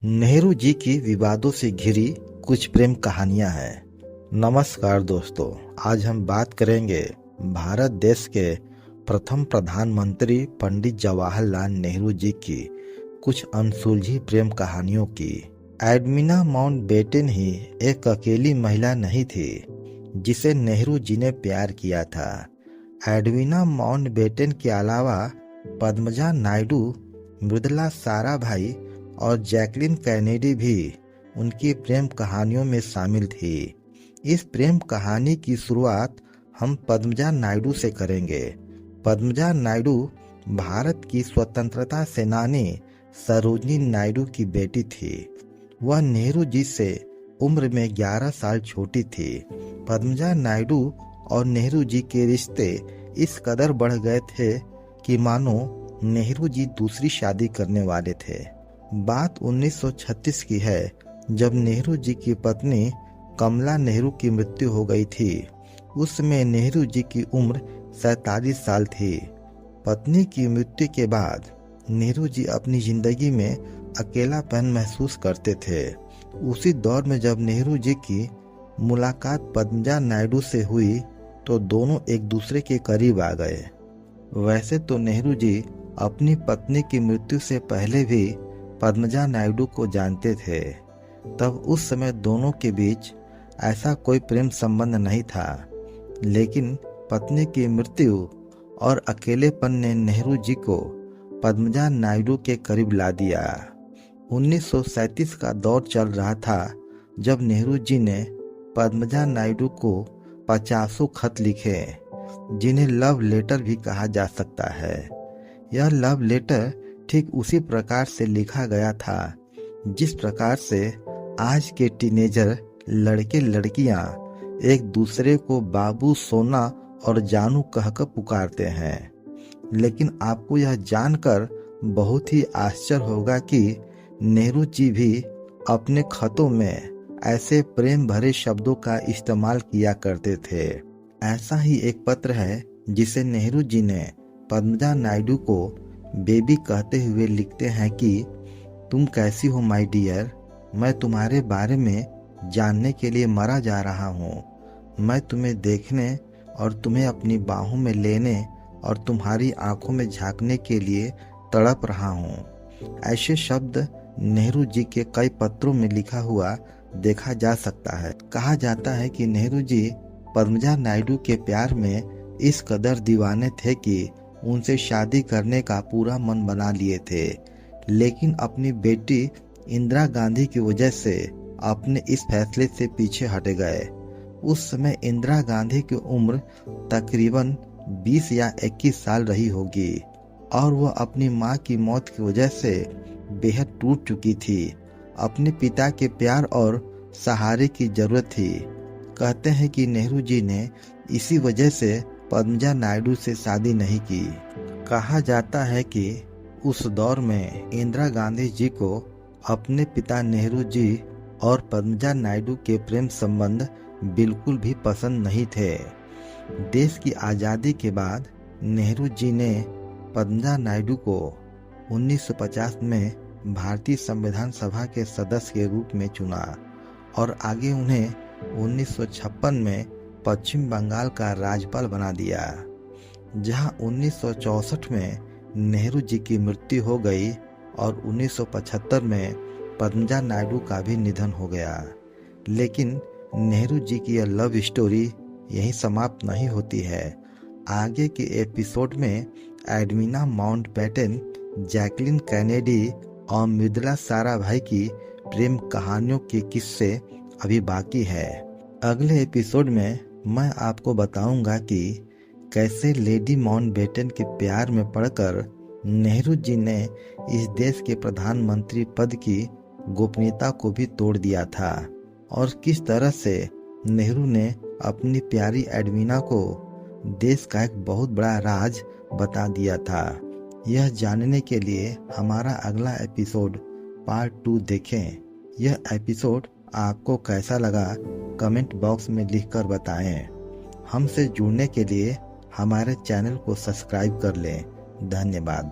नेहरू जी की विवादों से घिरी कुछ प्रेम कहानियां हैं। नमस्कार दोस्तों, आज हम बात करेंगे भारत देश के प्रथम प्रधानमंत्री पंडित जवाहरलाल नेहरू जी की कुछ अनसुलझी प्रेम कहानियों की। एडमिना माउंटबेटन ही एक अकेली महिला नहीं थी जिसे नेहरू जी ने प्यार किया था। एडविना माउंटबेटन के अलावा पद्मजा नायडू, मृदुला साराभाई और जैकलिन कैनेडी भी उनकी प्रेम कहानियों में शामिल थी। इस प्रेम कहानी की शुरुआत हम पद्मजा नायडू से करेंगे। पद्मजा नायडू भारत की स्वतंत्रता सेनानी सरोजिनी नायडू की बेटी थी। वह नेहरू जी से उम्र में 11 साल छोटी थी। पद्मजा नायडू और नेहरू जी के रिश्ते इस कदर बढ़ गए थे कि मानो नेहरू जी दूसरी शादी करने वाले थे। बात 1936 की है, जब नेहरू जी की पत्नी कमला नेहरू की मृत्यु हो गई थी। उस समय नेहरू जी की उम्र 47 साल थी। पत्नी की मृत्यु के बाद नेहरू जी अपनी जिंदगी में अकेलापन महसूस करते थे। उसी दौर में जब नेहरू जी की मुलाकात पद्मजा नायडू से हुई तो दोनों एक दूसरे के करीब आ गए। वैसे तो नेहरू जी अपनी पत्नी की मृत्यु से पहले भी पद्मजा नायडू को जानते थे। तब उस समय दोनों के बीच ऐसा कोई प्रेम संबंध नहीं था, लेकिन पत्नी की मृत्यु और अकेलेपन ने नेहरू जी को पद्मजा नायडू के करीब ला दिया। 1937 का दौर चल रहा था जब नेहरू जी ने पद्मजा नायडू को 50 खत लिखे, जिन्हें लव लेटर भी कहा जा सकता है। यह लव लेटर ठीक उसी प्रकार से लिखा गया था जिस प्रकार से आज के टीनेजर लड़के लड़कियां एक दूसरे को बाबू, सोना और जानू कहकर पुकारते हैं। लेकिन आपको यह जानकर बहुत ही आश्चर्य होगा कि नेहरू जी भी अपने खतों में ऐसे प्रेम भरे शब्दों का इस्तेमाल किया करते थे। ऐसा ही एक पत्र है जिसे नेहरू जी ने पद्मजा नायडू को बेबी कहते हुए लिखते हैं कि तुम कैसी हो माय डियर, मैं तुम्हारे बारे में जानने के लिए मरा जा रहा हूँ। मैं तुम्हें देखने और तुम्हें अपनी बाहों में लेने और तुम्हारी आंखों में झांकने के लिए तड़प रहा हूँ। ऐसे शब्द नेहरू जी के कई पत्रों में लिखा हुआ देखा जा सकता है। कहा जाता है कि नेहरू जी पद्मजा नायडू के प्यार में इस कदर दीवाने थे कि उनसे शादी करने का पूरा मन बना लिए थे, लेकिन अपनी बेटी इंदिरा गांधी की वजह से अपने इस फैसले से पीछे हट गए। उस समय इंदिरा गांधी की उम्र तकरीबन 20 या 21 साल रही होगी और वह अपनी मां की मौत की वजह से बेहद टूट चुकी थी। अपने पिता के प्यार और सहारे की जरूरत थी। कहते हैं कि नेहरू जी ने इसी वजह से पद्मजा नायडू से शादी नहीं की। कहा जाता है कि उस दौर में इंदिरा गांधी जी को अपने पिता नेहरू जी और पद्मजा नायडू के प्रेम संबंध बिल्कुल भी पसंद नहीं थे। देश की आज़ादी के बाद नेहरू जी ने पद्मजा नायडू को 1950 में भारतीय संविधान सभा के सदस्य के रूप में चुना और आगे उन्हें 1956 में पश्चिम बंगाल का राज्यपाल बना दिया, जहां 1964 में नेहरू जी की मृत्यु हो गई और 1975 में पद्मजा नायडू का भी निधन हो गया। लेकिन नेहरू जी की यह लव स्टोरी यहीं समाप्त नहीं होती है। आगे के एपिसोड में एडमिना माउंटबेटन, जैकलिन कैनेडी और मृदुला साराभाई की प्रेम कहानियों के किस्से अभी बाकी है। अगले एपिसोड में मैं आपको बताऊंगा कि कैसे लेडी माउंटबेटन के प्यार में पड़कर नेहरू जी ने इस देश के प्रधानमंत्री पद की गोपनीयता को भी तोड़ दिया था और किस तरह से नेहरू ने अपनी प्यारी एडमिना को देश का एक बहुत बड़ा राज बता दिया था। यह जानने के लिए हमारा अगला एपिसोड पार्ट 2 देखें। यह एपिसोड आपको कैसा लगा कमेंट बॉक्स में लिखकर बताएं। हमसे जुड़ने के लिए हमारे चैनल को सब्सक्राइब कर लें। धन्यवाद।